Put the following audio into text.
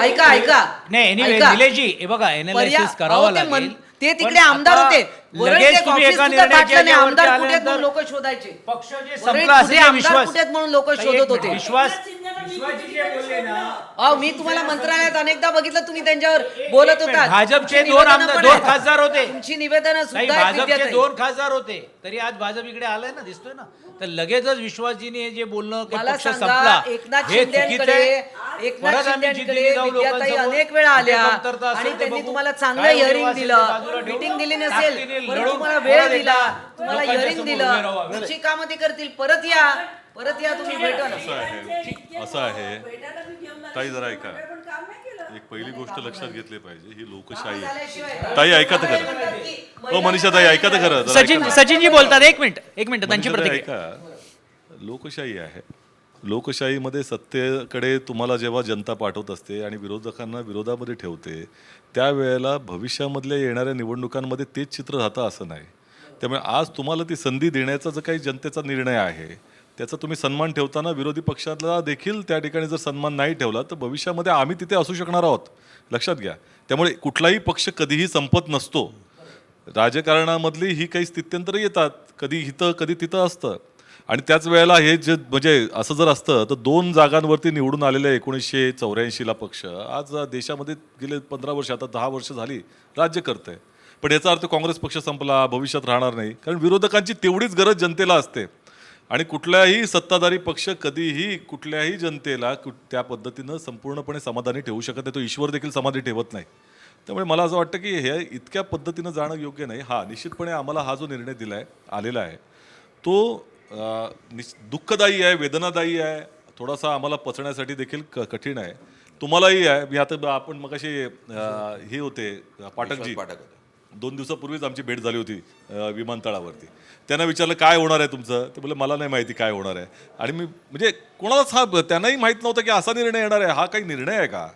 ऐका ऐका नाही एनिवे ऐका. निलेशजी हे बघा एनालिसिस करावं अहो, ते लागेल. ते पण तिकडे आमदार आता होते वरळीत लगेच एक तुम्ही ऑफिस एका सुद्धा निर्णयाच्या टाकलं नाही. याच्यावरती आमदार कुठे आहेत आल्यानंतर म्हणून लोक शोधायचे पक्ष जे वरळीत संपला कुठे असेल आमदार विश्वास कुठे आहेत म्हणून लोक काही शोधत एक होते. विश्वास अहो मी तुम्हाला मंत्रालयात अनेकदा बघितलं तुम्ही त्यांच्यावर बोलत होता. भाजपचे दोन खासदार होते. तुमची निवेदनं नाही सुद्धा आहेत भाजपचे विद्यार्थी. 2 खासदार होते तरी आज भाजप इकडे आलाय ना दिसतोय ना तर लगेचच विश्वासजीने हे जे बोलणं की मला पक्ष सांगा संपला एकनाथ हे चुकीचं शिंदेकडे आहे. परत आम्ही जिद्दीने जाऊ विद्याताई लोकांसमोर. अनेक वेळा आल्या कुठे कमतरता असेल आणि ते त्यांनी बघू. तुम्हाला चांगलं काय हिअरिंग उणीव दिलं असेल ते बाजूला ठेवू. मीटिंग दिली नसेल ताकदीने परत लढून तुम्हाला परत वेळ एकदा दिला तुम्हाला लोकांच्या हिअरिंग समोर दिलं उभे राहावं. तुमची कामं ते करतील परत या तुम्ही भेटा ना. असं आहे ताई जरा ऐका एक पहिली गोष्ट लक्षात घेतली पाहिजे ही लोकशाही आहे. ताई ऐका तर खरं मनीषा ताई ऐका तर खरं जरा ऐका ना. सचिनजी बोलतात एक मिनिट त्यांची मनीषा ताई प्रतिक्रिया ऐका लोकशाही आहे लोकशाहीमध्ये सत्तेकडे तुम्हाला जेव्हा जनता पाठवत असते आणि विरोधकांना विरोधामध्ये ठेवते त्यावेळेला भविष्यामधल्या येणाऱ्या निवडणुकांमध्ये तेच चित्र राहतं असं नाही. त्यामुळे आज तुम्हाला ती संधी देण्याचा जो काही जनतेचा निर्णय आहे त्याचा तुम्ही सन्मान ठेवताना विरोधी पक्षाला देखील त्या ठिकाणी जर सन्मान नाही ठेवला तर भविष्यामध्ये आम्ही तिथे असू शकणार आहोत लक्षात घ्या. त्यामुळे कुठलाही पक्ष कधीही संपत नसतो. राजकारणामधली ही काही स्थित्यंतरं येतात कधी इथं कधी तिथं असतं आणि त्याच वेळेला हे जे म्हणजे असं जर असतं तर 2 जागांवरती निवडून आलेल्या 1984ला पक्ष आज देशामध्ये गेले 15 वर्ष आता 10 वर्ष झाली राज्य करत आहे. पण याचा अर्थ काँग्रेस पक्ष संपला भविष्यात राहणार नाही कारण विरोधकांची तेवढीच गरज जनतेला असते आणि कुठल्याही सत्ताधारी पक्ष कधीही कुठल्याही जनतेला त्या पद्धतीनं संपूर्णपणे समाधानी ठेवू शकत नाही. तो ईश्वर देखील समाधी ठेवत नाही. त्यामुळे मला असं वाटतं की हे इतक्या पद्धतीनं जाणं योग्य नाही. हा निश्चितपणे आम्हाला हा जो निर्णय दिला आलेला आहे तो दुःखदायी आहे वेदनादायी आहे थोडासा आम्हाला पचण्यासाठी देखील कठीण आहे. तुम्हालाही आहे. मी आता आपण मगाशी हे होते पाठकजी 2 दिवसापूर्वीच आमची भेट झाली होती विमानतळावरती. त्यांना विचारलं काय होणार आहे तुमचं ते बोलले मला नाही माहिती काय होणार आहे आणि मी म्हणजे कोणालाच त्यांनाही माहीत नव्हतं की असा निर्णय येणार आहे. हा काही निर्णय आहे का